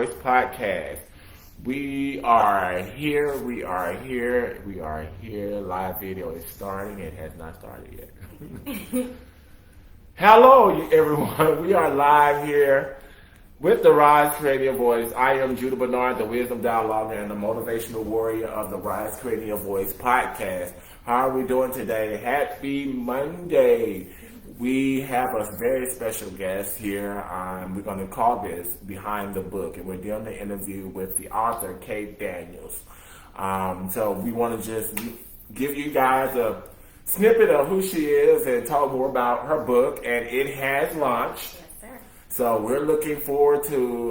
Voice podcast. We are here. Live video is starting. It has not started yet. Hello, everyone. We are live here with the Rise Creating Voice. I am Judah Bernard, the Wisdom Dialoguer and the Motivational Warrior of the Rise Creating Voice podcast. How are we doing today? Happy Monday. We have a very special guest here. We're going to call this Behind the Book, and we're doing the interview with the author, Kristian Daniels. So we want to just give you guys a snippet of who she is and talk more about her book, and it has launched. Yes, sir. So we're looking forward to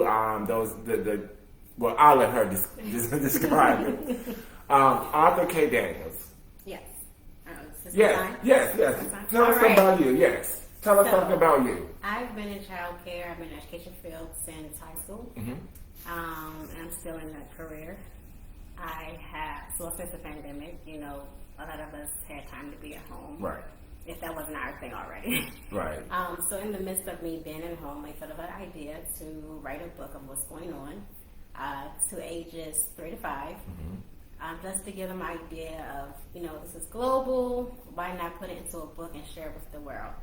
well, I'll let her describe it. Author Kristian Daniels. Yes. Yes. Tell us something about you. Yes. Tell us something about you. I've been in child care. I've been in the education field since high school. Mm-hmm. And I'm still in that career. Since the pandemic, a lot of us had time to be at home. Right. If that wasn't our thing already. Right. So in the midst of me being at home, I thought of an idea to write a book of what's going on to ages 3 to 5. Mm-hmm. Just to give them an idea of, this is global. Why not put it into a book and share it with the world?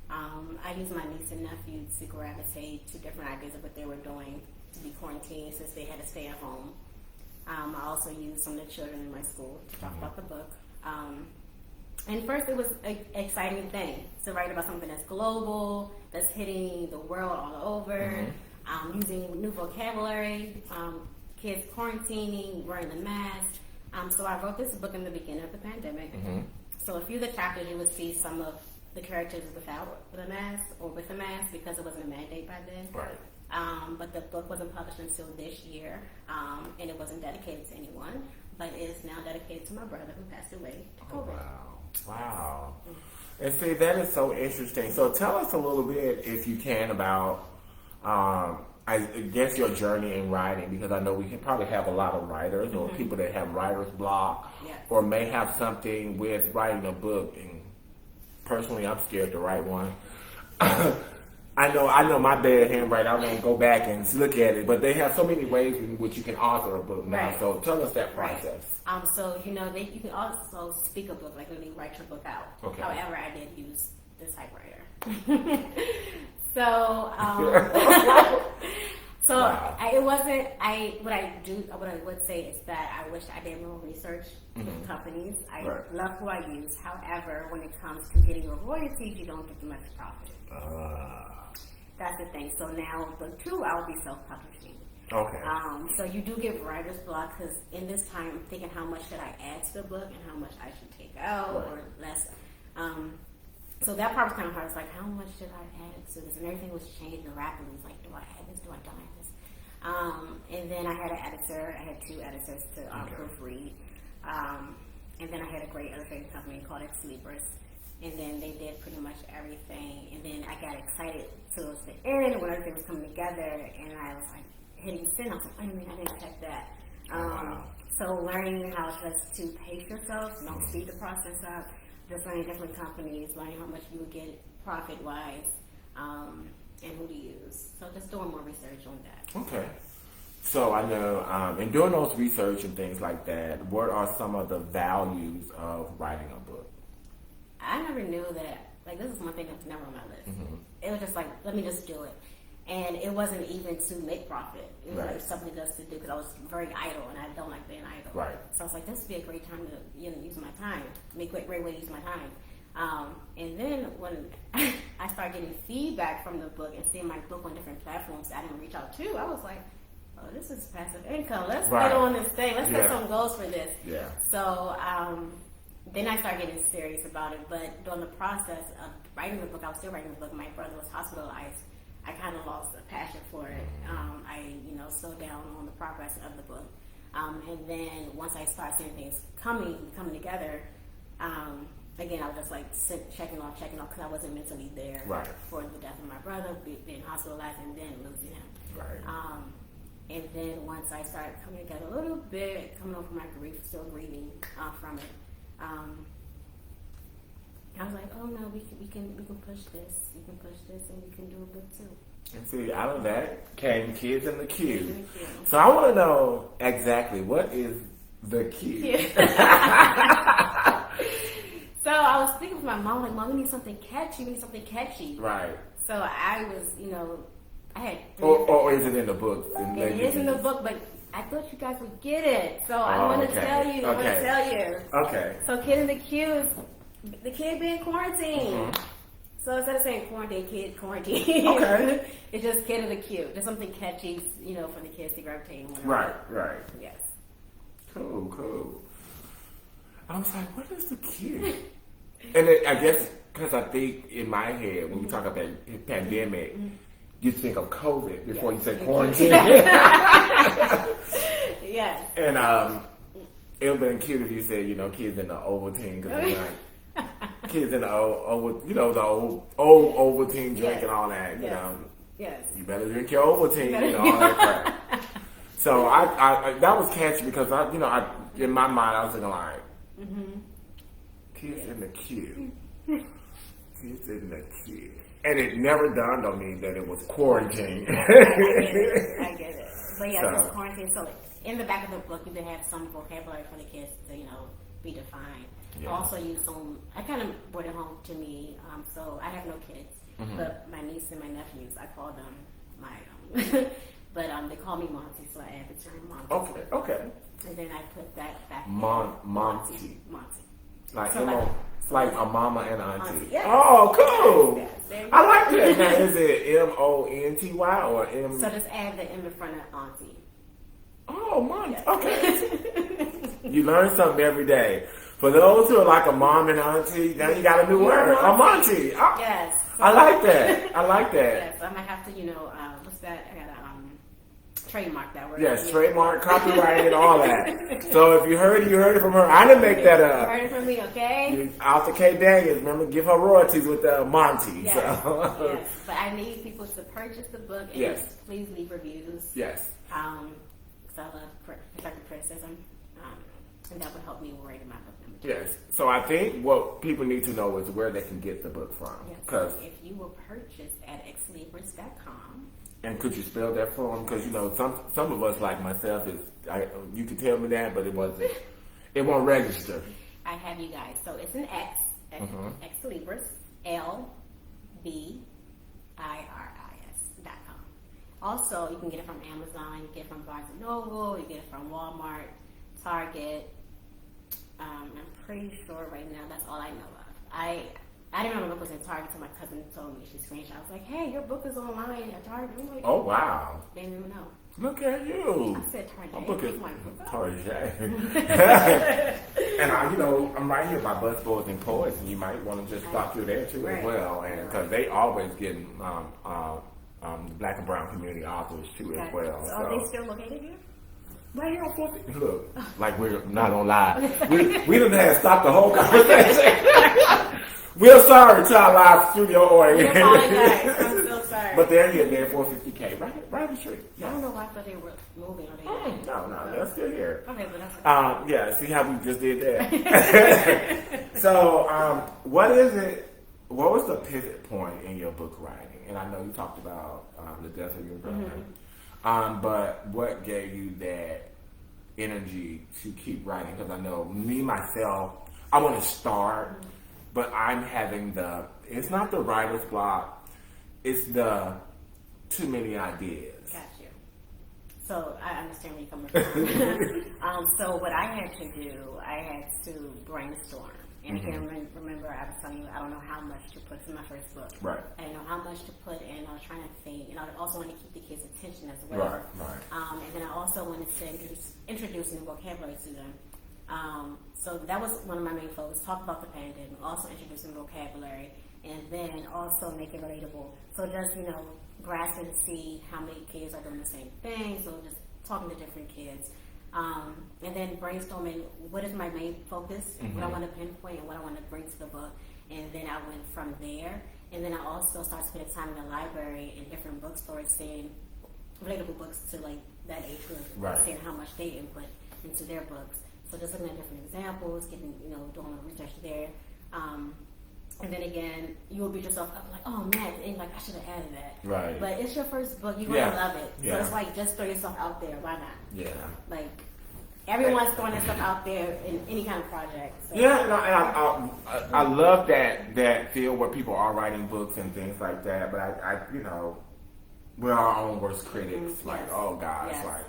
I use my niece and nephew to gravitate to different ideas of what they were doing to be quarantined since they had to stay at home. I also used some of the children in my school to talk about the book. And first, it was an exciting thing to write about something that's global, that's hitting the world all over, using new vocabulary, kids quarantining, wearing the mask. So I wrote this book in the beginning of the pandemic. Mm-hmm. So a few of the chapters you would see some of the characters without the mask or with the mask because it wasn't a mandate by then. Right. But the book wasn't published until this year, and it wasn't dedicated to anyone, but it is now dedicated to my brother who passed away to COVID. Wow. And see, that is so interesting. So tell us a little bit, if you can, about I guess your journey in writing, because I know we can probably have a lot of writers or people that have writer's block or may have something with writing a book. And personally, I'm scared to write one. I know my bad handwriting. I won't go back and look at it, but they have so many ways in which you can author a book now. Right. So tell us that process. So you can also speak a book, like really write your book out. Okay. However, I did use the typewriter. So, wow. It wasn't. What I would say is that I wish I did more research with companies. I love who I use. However, when it comes to getting your royalties, you don't get much profit. That's the thing. So now, book 2, I'll be self-publishing. Okay. So you do get writer's block because in this time, I'm thinking how much should I add to the book and how much I should take out or less. So that part was kind of hard. It's like, how much should I add to this? And everything was changing rapidly. It's like, do I add this? Do I don't add this? And then I had an editor. I had 2 editors to proofread. And then I had a great illustrating company called Xlibris. And then they did pretty much everything. And then I got excited towards the end when everything was coming together. And I was like, hitting send. I was like, wait a minute, I didn't check that. So learning how just to pace yourself, don't speed the process up. Just learning different companies, learning how much you would get profit-wise, and who to use. So just doing more research on that. Okay. So I know, in doing those research and things like that, what are some of the values of writing a book? I never knew that. Like, this is one thing that's never on my list. Mm-hmm. It was just like, let me just do it. And it wasn't even to make profit. It was like something just to do because I was very idle and I don't like being idle. Right. So I was like, this would be a great time to use my time. Make a great way to use my time. And then when I started getting feedback from the book and seeing my book on different platforms that I didn't reach out to, I was like, oh, this is passive income. Let's get on this thing. Let's set some goals for this. Yeah. So then I started getting serious about it. But during the process of writing the book, I was still writing the book. My brother was hospitalized. I kind of lost a passion for it. I slowed down on the progress of the book. And then once I started seeing things coming together, again, I was just like checking off, because I wasn't mentally there for the death of my brother, being hospitalized, and then losing him. Right. And then once I started coming together a little bit, coming over my grief, still grieving from it, I was like, oh no, we can push this, and we can do a book too. And see, out of that came Kids in the Queue. So I want to know exactly what is the queue. So I was speaking with my mom, like, Mom, we need something catchy. We need something catchy. Right. So I was, I had. Or is it in the book? It is in the book, but I thought you guys would get it. So I want to tell you. Okay. So Kid in the Queue is the kid being quarantined. Mm-hmm. So instead of saying quarantine, kid quarantine. Okay. It's just Kid in the Queue. Just something catchy, for the kids to gravitate. Right. Yes. Cool. I was like, what is the queue? And I guess because I think in my head when we talk about that pandemic, you think of COVID before you say quarantine. Yes. And it would have been cute if you said, kids in the Ovaltine, because it's like kids in the old, the old Ovaltine drink and all that. Yes. You better drink your Ovaltine, all that crap. So I that was catchy because I in my mind I was thinking like. Kids in the queue. Kids in the queue. And it never dawned on me that it was quarantine. I get it. But yeah, it's quarantine. So in the back of the book, you can have some vocabulary for the kids to, be defined. Yeah. I also use I kind of brought it home to me. So I have no kids, but my niece and my nephews, I call them my, but they call me Monty, so I add the term Monty. Okay. And then I put that back. Monty. Like, so like a mama and auntie. Yes. Oh, cool. Yes. I like that. Now, is it Monty or M? So just add the M in front of auntie. Oh, Monty. Yes. Okay. You learn something every day. For those who are like a mom and auntie, now you got a new word. A Monty. Oh, yes. So I like that. Yes, I might have to, what's that? I got trademark that word. Yes, trademark, copyright, and all that. So if you heard it from her. I didn't make that up. You heard it from me, okay? Arthur K. Daniels, remember, give her royalties with the Monty. Yes, so. Yes. But I need people to purchase the book and please leave reviews. Yes. Because I love constructive criticism, and that would help me write in my book. Yes. So I think what people need to know is where they can get the book from. Yes. So if you will purchase at Xlibris.com. And could you spell that for them? Because some of us, like myself, you could tell me that, but it won't register. I have you guys. So it's an Xlibris, LBIRIS.com. Also, you can get it from Amazon. You get it from Barnes & Noble. You get it from Walmart, Target. I'm pretty sure right now that's all I know of. I didn't know my book was in Target until my cousin told me. She screenshot. I was like, "Hey, your book is online at Target." I'm like, "Oh wow!" They didn't even know. Look at you. I said Target. My book is Target. And I'm right here by Bus Boys and Poets, and you might want to just stop through there too as well, and because they always get the Black and Brown community authors too as well. So are they still located here? Right here on 4th. Look, like we're not on live. We done had stopped the whole conversation. We're sorry to our live studio audience. I apologize. I'm so sorry. But they're here, they're 450K, right in the street. I don't know why I thought they were moving. No, they're still here. Okay, but that's okay. Yeah, see how we just did that. So, what is it? What was the pivot point in your book writing? And I know you talked about the death of your brother. But what gave you that energy to keep writing? Because I know me, myself, I want to start, but I'm having it's not the writer's block, it's the too many ideas. Got you. So I understand where you're coming from. So what I had to do, I had to brainstorm. And I can remember I was telling you I don't know how much to put in my first book. Right. I didn't know how much to put in. I was trying to think, and I also wanted to keep the kids' attention as well. Right. And then I also wanted to introduce new vocabulary to them. So that was one of my main focus. Talk about the pandemic, also introducing vocabulary, and then also make it relatable. So just grasping to see how many kids are doing the same thing. So just talking to different kids. And then brainstorming what is my main focus, what I want to pinpoint, and what I want to bring to the book. And then I went from there. And then I also started spending time in the library and different bookstores, seeing relatable books to that age group, seeing how much they input into their books. So just looking at different examples, doing research there. And then again, you will beat yourself up like, oh man, and like I should have added that. Right. But it's your first book, you're gonna love it. Yeah. So it's like just throw yourself out there. Why not? Yeah. Like everyone's throwing their stuff out there in any kind of project. So. Yeah, no, and I love that field where people are writing books and things like that. But I you know, we're our own worst critics. Mm-hmm. Like, yes. oh gosh, Yes. like,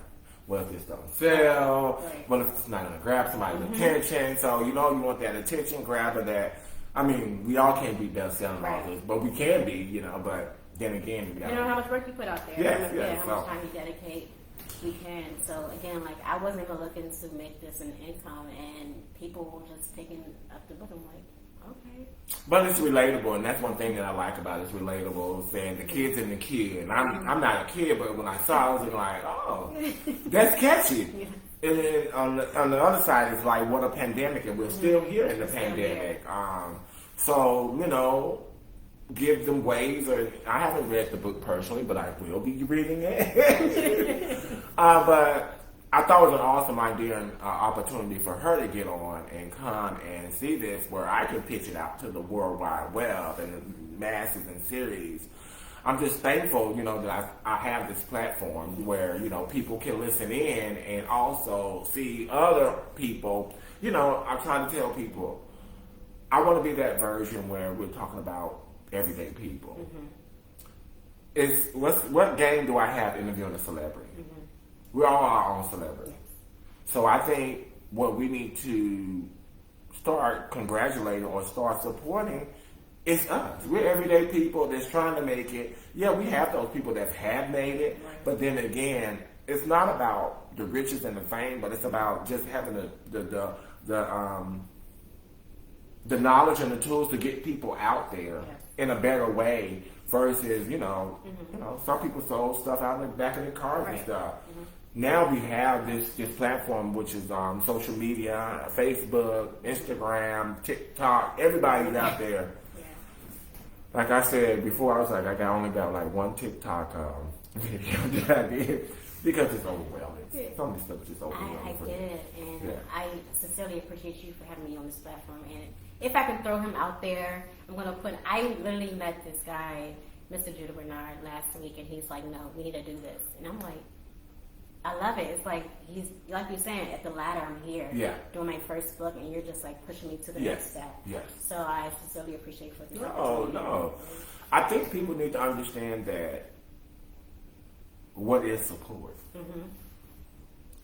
what if this don't sell? Right. What if it's not gonna grab somebody's attention? So you know, you want that attention grabber. That I mean, we all can't be best selling authors, but we can be, you know. But then again, we you know how much work you put out there. Yes, how much time you dedicate. We can. So again, like I wasn't even looking to make this an income, and people were just picking up the book. I'm like, okay. But it's relatable, and that's one thing that I like about it. It's relatable. Saying the kid's in the kid, and I'm not a kid, but when I saw it, I was like, oh, that's catchy. Yeah. And then on the other side, it's like what a pandemic, and we're still here in the pandemic. So you know, give them ways. Or I haven't read the book personally, but I will be reading it. But I thought it was an awesome idea and opportunity for her to get on and come and see this, where I can pitch it out to the World Wide Web and the masses and series. I'm just thankful, you know, that I have this platform where, you know, people can listen in and also see other people. You know, I try to tell people, I want to be that version where we're talking about everyday people. It's what game do I have interviewing a celebrity? We're all our own celebrities. So I think what we need to start congratulating or start supporting is us. We're everyday people that's trying to make it. Yeah, we have those people that have made it, but then again, it's not about the riches and the fame, but it's about just having the knowledge and the tools to get people out there in a better way. Versus, you know, some people sold stuff out in the back of their cars and stuff. Now we have this platform, which is social media, Facebook, Instagram, TikTok. Everybody's out there. Like I said before, I was like, I only got like one TikTok video that I did because it's overwhelming. Some of this stuff is just overwhelming. I get it, and I sincerely appreciate you for having me on this platform. And if I can throw him out there, I literally met this guy, Mr. Judah Bernard, last week, and he's like, no, we need to do this. And I'm like, I love it. It's like he's like you're saying, at the ladder I'm here doing my first book, and you're just like pushing me to the next step. Yes. So I sincerely appreciate for this. No. I think people need to understand that what is support,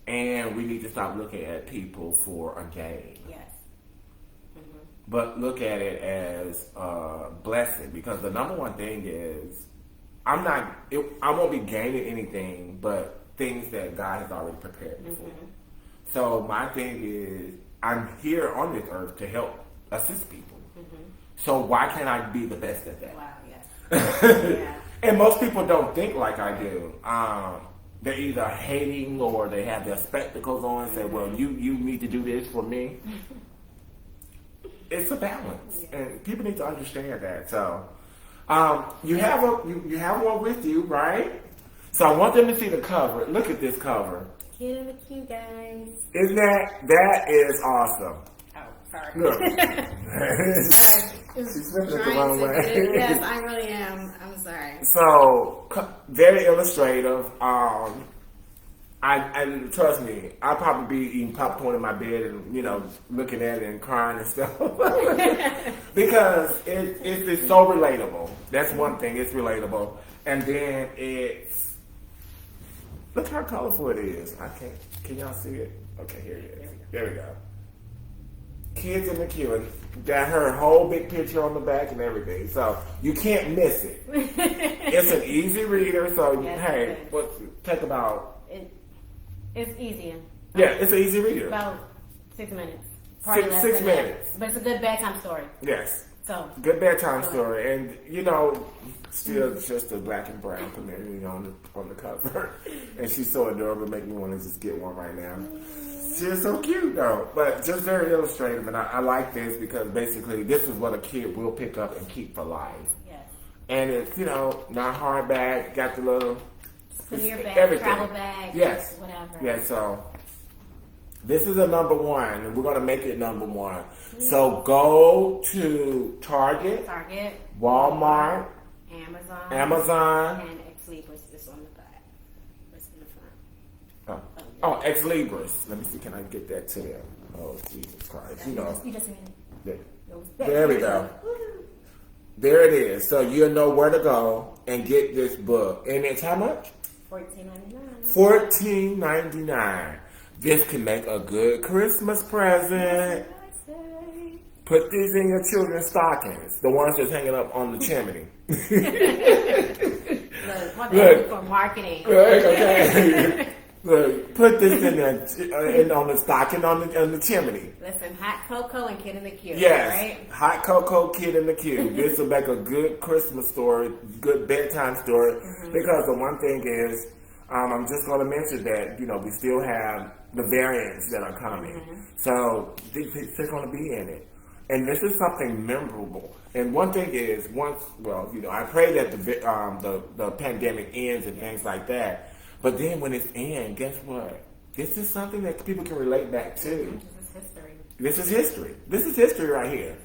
and we need to stop looking at people for a gain. Yes. But look at it as a blessing, because the number one thing is I won't be gaining anything but things that God has already prepared me for. So my thing is, I'm here on this earth to help assist people. So why can't I be the best at that? Wow, yes. And most people don't think like I do. They're either hating or they have their spectacles on and say, well, you need to do this for me. It's a balance, and people need to understand that. So, you have one with you, right? So I want them to see the cover. Look at this cover. Cute and cute, guys. Isn't that is awesome? Oh, sorry. Look. She's flipping it the wrong way. Yes, I really am. I'm sorry. So very illustrative. I trust me, I'll probably be eating popcorn in my bed and, you know, looking at it and crying and stuff. Because it's so relatable. That's one thing, it's relatable. And then look how colorful it is. Can y'all see it? Okay, here it is. There we go. Kids in the queue, and got her whole big picture on the back and everything. So you can't miss it. It's an easy reader, so hey, take about... It's easy. Yeah, it's an easy reader. About 6 minutes. Six minutes. But it's a good bedtime story. Yes. So good bedtime story. And, you know, still just a black and brown community on the cover. And she's so adorable, make me want to just get one right now. She's so cute, though. But just very illustrative. And I like this because basically this is what a kid will pick up and keep for life. Yes. And it's, you know, not hardback, got the little... Clear bag, everything. travel bag, yes, whatever. Yeah, so This is a number one, and we're going to make it number one. So go to Target, Walmart, Amazon, and Xlibris is on the back. It's in the front. Oh, Xlibris. Let me see. Can I get that to them? Oh, Jesus Christ! You know. You just There we go. There it is. So you'll know where to go and get this book. And it's how much? $14.99. $14.99. This can make a good Christmas present. Put these in your children's stockings. The ones that's hanging up on the chimney. Look, for marketing. Okay. Look, put this in there on the stocking on the chimney. Listen, hot cocoa and Kid in the Cube. Yes, right? Hot cocoa, Kid in the Cube. This will make a good Christmas story, good bedtime story. Because the one thing is, I'm just going to mention that we still have the variants that are coming, so they're going to be in it, and this is something memorable. And one thing is, I pray that the pandemic ends and things like that. But then when it's in, guess what? This is something that people can relate back to. This is history. This is history. This is history right here.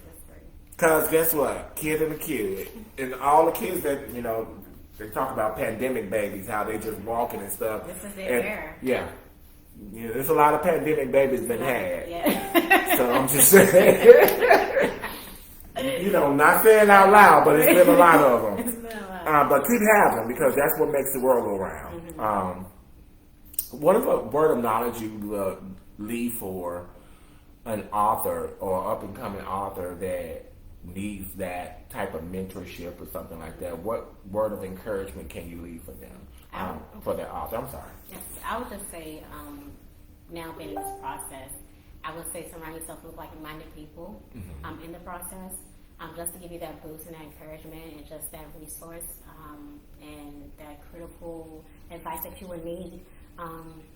Because guess what? Kid in the Cube. And all the kids that, they talk about pandemic babies, how they just walking and stuff. This is their era. Yeah. There's a lot of pandemic babies been had. Yeah. So I'm just saying. Not saying out loud, but it's been a lot of them. It's been a lot. But keep having, because that's what makes the world go round. What is a word of knowledge you leave for an author or up and coming author that needs that type of mentorship or something like that? What word of encouragement can you leave for them, for that author? I'm sorry. Yes, I would just say, now being in this process, I would say surround yourself with like-minded people in the process, just to give you that boost and that encouragement and just that resource and that critical advice that you would need.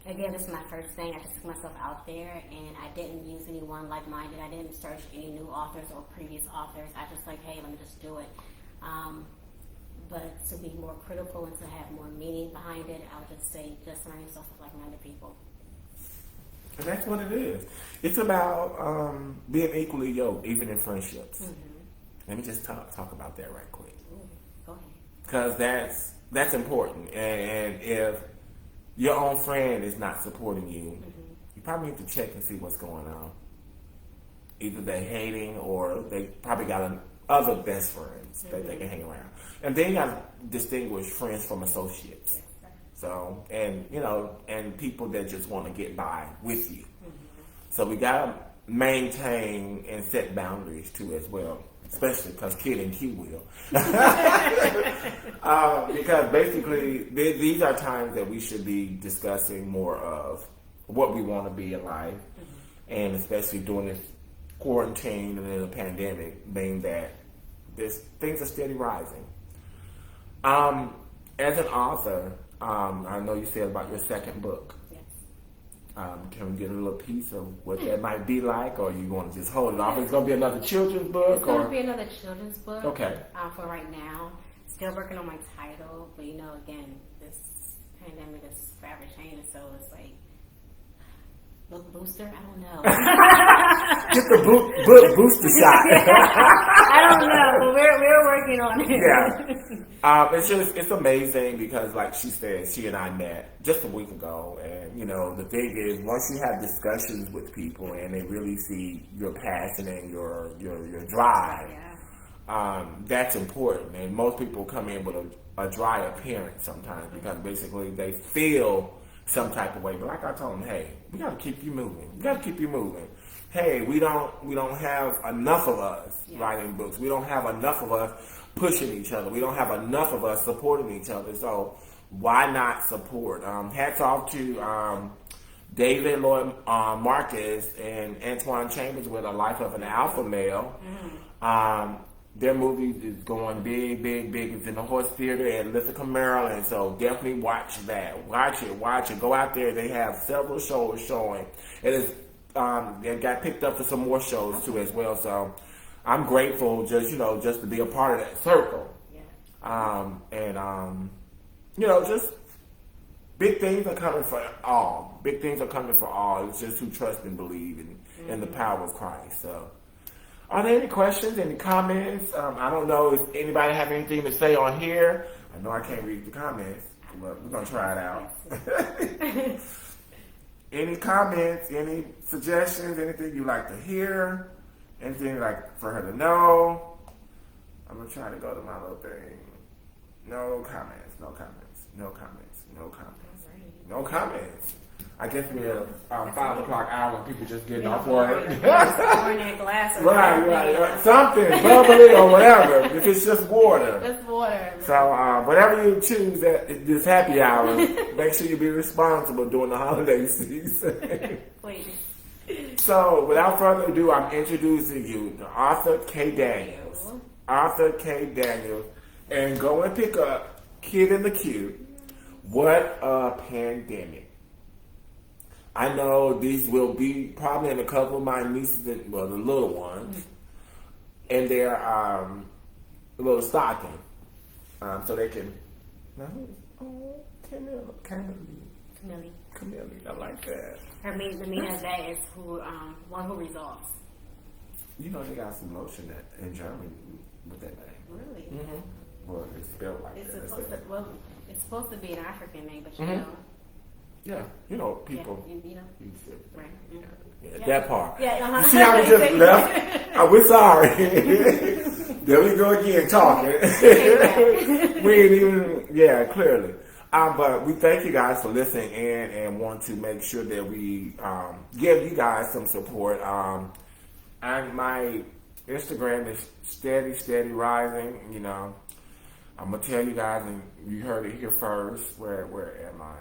Again, this is my first thing. I just took myself out there, and I didn't use anyone like-minded. I didn't search any new authors or previous authors. I just hey, let me just do it. But to be more critical and to have more meaning behind it, I would just say just surround yourself with like-minded people. And that's what it is. It's about being equally yoked, even in friendships. Let me just talk about that right quick. Go ahead. Because that's important. And if your own friend is not supporting you, you probably need to check and see what's going on. Either they're hating or they probably got other best friends that they can hang around. And then you got to distinguish friends from associates. Yes, sir. So, and people that just want to get by with you. So we got to maintain and set boundaries too as well. Especially because Kid and Q will. Because basically, these are times that we should be discussing more of what we want to be in life. And especially during this quarantine and then the pandemic, being that things are steady rising. As an author, I know you said about your second book. Can we get a little piece of what that might be like, or you want to just hold it off? It's going to be another children's book? It's going to be another children's book. Okay. For right now. Still working on my title, but again, this pandemic is forever changing, so it's like, book booster? I don't know. Get the book booster shot. I don't know, but we're working on it. Yeah. It's amazing because, like she said, she and I met just a week ago, and the thing is, once you have discussions with people and they really see your passion and your drive, that's important. And most people come in with a dry appearance sometimes because basically they feel some type of way. But like I told them, hey, we got to keep you moving. We got to keep you moving. Hey, we don't have enough of us writing books. We don't have enough of us pushing each other. We don't have enough of us supporting each other. So why not support? Hats off to David Lloyd Marcus and Antoine Chambers with A Life of an Alpha Male. Their movie is going big. It's in the Horse Theater in Ithaca, Maryland. So definitely watch that. Watch it. Go out there. They have several shows showing. It is. It got picked up for some more shows too as well. So I'm grateful just to be a part of that circle. Just big things are coming for all. Big things are coming for all. It's just who trust and believe in the power of Christ. So, are there any questions, any comments? I don't know if anybody have anything to say on here. I know I can't read the comments, but we're going to try it out. Any comments, any suggestions, anything you'd like to hear, anything you'd like for her to know? I'm going to try to go to my little thing. No comments, no comments, no comments, no comments, no comments. I guess we're 5 o'clock hour when people just getting off work. Right. Something, bubbly or whatever. If it's just water. Just water. So whatever you choose at this happy hour, make sure you be responsible during the holiday season. Please. So without further ado, I'm introducing you to Arthur K. Daniels. Arthur K. Daniels. And go and pick up Kid in the Queue. What a pandemic. I know these will be probably in a couple of my nieces, the little ones, and they're a little stocking, so they can. Camille, I like that. The meaning of that is one who resolves. You know they got some lotion in Germany with that name. Really? Mm-hmm. Well, it's spelled like it's that. It's supposed to be an African name, but you know. Yeah, you know, people. Yeah, you know. Right. Yeah, that part. Yeah, You see how we just left? We're sorry. There we go again, talking. We ain't even, clearly. But we thank you guys for listening in and want to make sure that we give you guys some support. And my Instagram is steady rising, you know. I'm going to tell you guys, and you heard it here first. Where am I?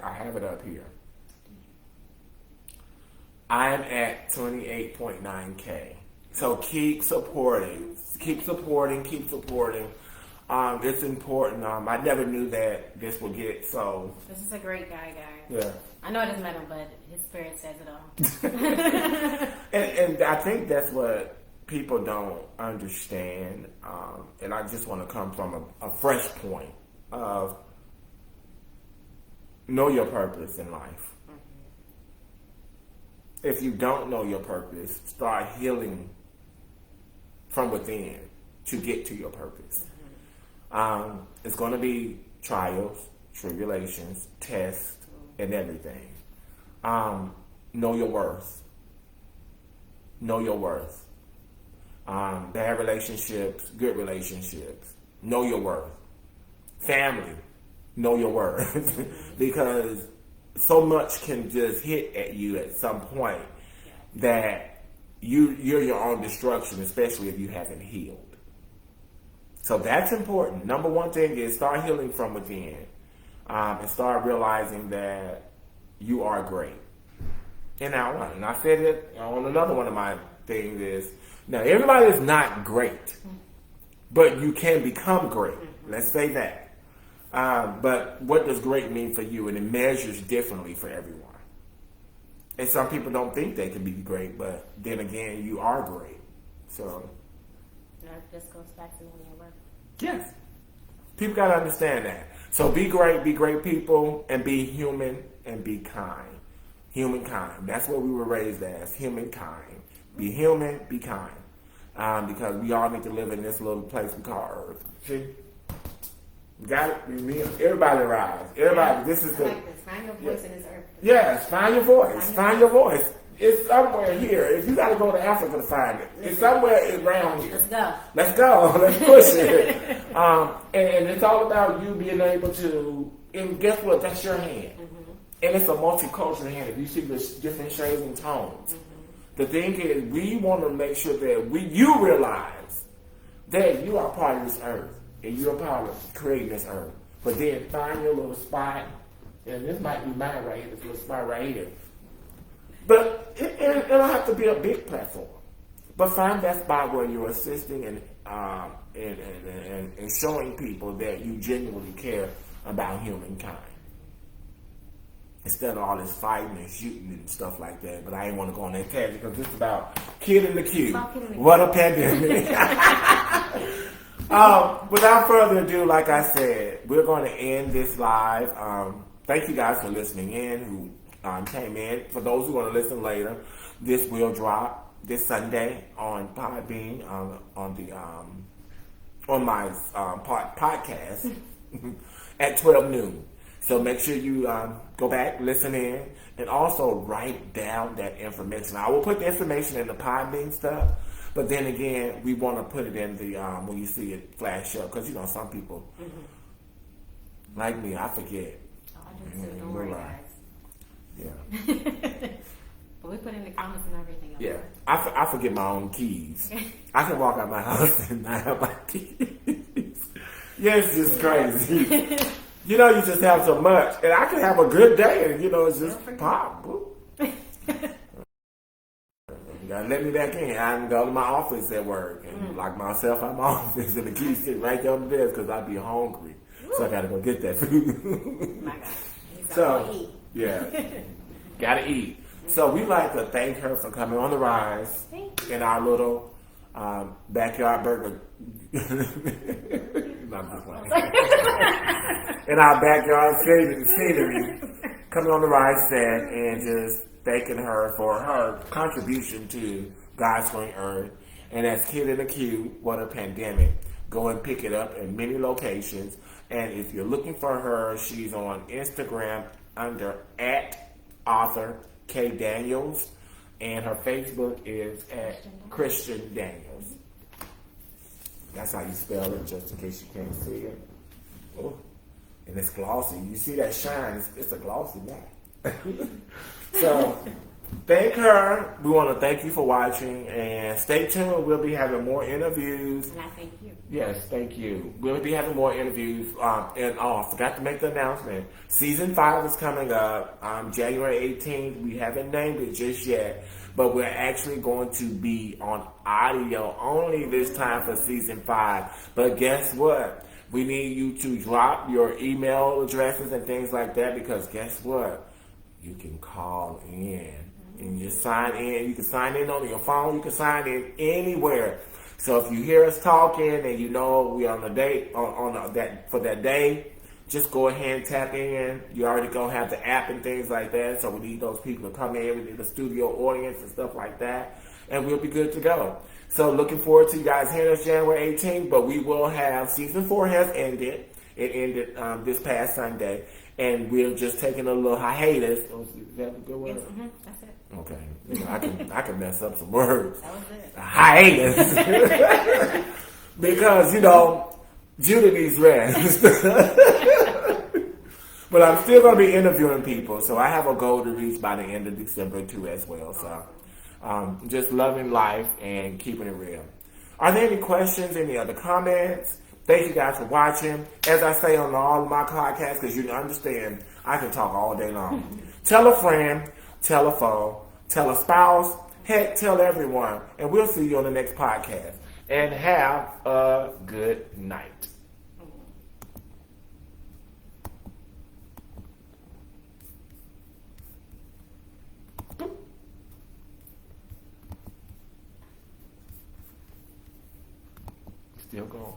I have it up here. I am at 28.9K. So keep supporting. It's important. I never knew that this would get so. This is a great guy, guys. Yeah. I know I just met him, but his spirit says it all. and I think that's what people don't understand. And I just want to come from a fresh point of know your purpose in life. If you don't know your purpose, start healing from within to get to your purpose. It's going to be trials, tribulations, tests, and everything. Know your worth. Know your worth. Bad relationships, good relationships. Know your worth. Family. Know your worth. Because so much can just hit at you at some point that you're your own destruction, especially if you haven't healed. So that's important. Number one thing is start healing from within, and start realizing that you are great. And I said it on another one of my things is, now everybody is not great, but you can become great. Let's say that. But what does great mean for you? And it measures differently for everyone. And some people don't think they can be great, but then again, you are great. So That just goes back to knowing your worth. yes, people got to understand that. So be great people, and be human and be kind. Humankind. That's what we were raised as, humankind. Be human, be kind. Because we all need to live in this little place we call Earth. See? Got it? Everybody rise. Everybody. This is like this. Find your voice in this earth. Yes, find your voice. Find your voice. It's somewhere here. If you got to go to Africa to find it, it's somewhere around here. Let's go. Let's push it. And it's all about you being able to. And guess what? That's your hand. And it's a multicultural hand. If you see the different shades and tones, the thing is, we want to make sure that you realize that you are part of this earth. And you're a part of creating this earth. But then find your little spot. And this might be mine right here, this little spot right here. But it don't have to be a big platform. But find that spot where you're assisting and showing people that you genuinely care about humankind. Instead of all this fighting and shooting and stuff like that. But I ain't want to go on that tangent because it's about Kid in the Queue. What a pandemic. Without further ado, like I said, we're going to end this live. thank you guys for listening in who came in. For those who want to listen later, this will drop this Sunday on Podbean on my podcast at 12 noon. So make sure you go back, listen in, and also write down that information. I will put the information in the Podbean stuff, but then again, we want to put it in the when you see it flash up, because some people like me, I forget. Oh, I do too. Don't worry, guys. Yeah. But we put in the comments and everything. Yeah, I forget my own keys. I can walk out my house and not have my keys. Yeah, it's just crazy. You just have so much, and I can have a good day, and it's just pop. You gotta let me back in. I can go to my office at work and lock myself out my office, and the keys sit right there on the desk because I be hungry, so I gotta go get that food. My God. So yeah, gotta eat. So we'd like to thank her for coming on the Rise in our little backyard burger. Not just playing. In our backyard scenery, coming on the Rise set and just thanking her for her contribution to God's Green Earth. And as Kid in the Queue, what a pandemic. Go and pick it up in many locations. And if you're looking for her, she's on Instagram under @author K Daniels, and her Facebook is at Kristian Daniels. That's how you spell it, just in case you can't see it. Oh, and it's glossy. You see that shine? It's a glossy back. So, thank her. We want to thank you for watching, and stay tuned. We'll be having more interviews. And I thank you. Yes, thank you. We'll be having more interviews. And I forgot to make the announcement. Season 5 is coming up January 18th. We haven't named it just yet, but we're actually going to be on audio only this time for Season 5. But guess what? We need you to drop your email addresses and things like that, because guess what? You can call in and you sign in. You can sign in on your phone. You can sign in anywhere. So if you hear us talking and we're on a date for that day, just go ahead and tap in. You already gonna have the app and things like that. So we need those people to come in. We need the studio audience and stuff like that, and we'll be good to go. So looking forward to you guys hearing us January 18th. But we will have season 4 has ended. It ended this past Sunday, and we're just taking a little hiatus. Is that a good word? Yes, that's it. Okay, I can mess up some words. That was it. A hiatus, because Judah needs rest. But I'm still going to be interviewing people, so I have a goal to reach by the end of December too as well. So, just loving life and keeping it real. Are there any questions? Any other comments? Thank you guys for watching. As I say on all of my podcasts, because you understand, I can talk all day long. Tell a friend, tell a foe, tell a spouse, heck, tell everyone. And we'll see you on the next podcast. And have a good night. Still going.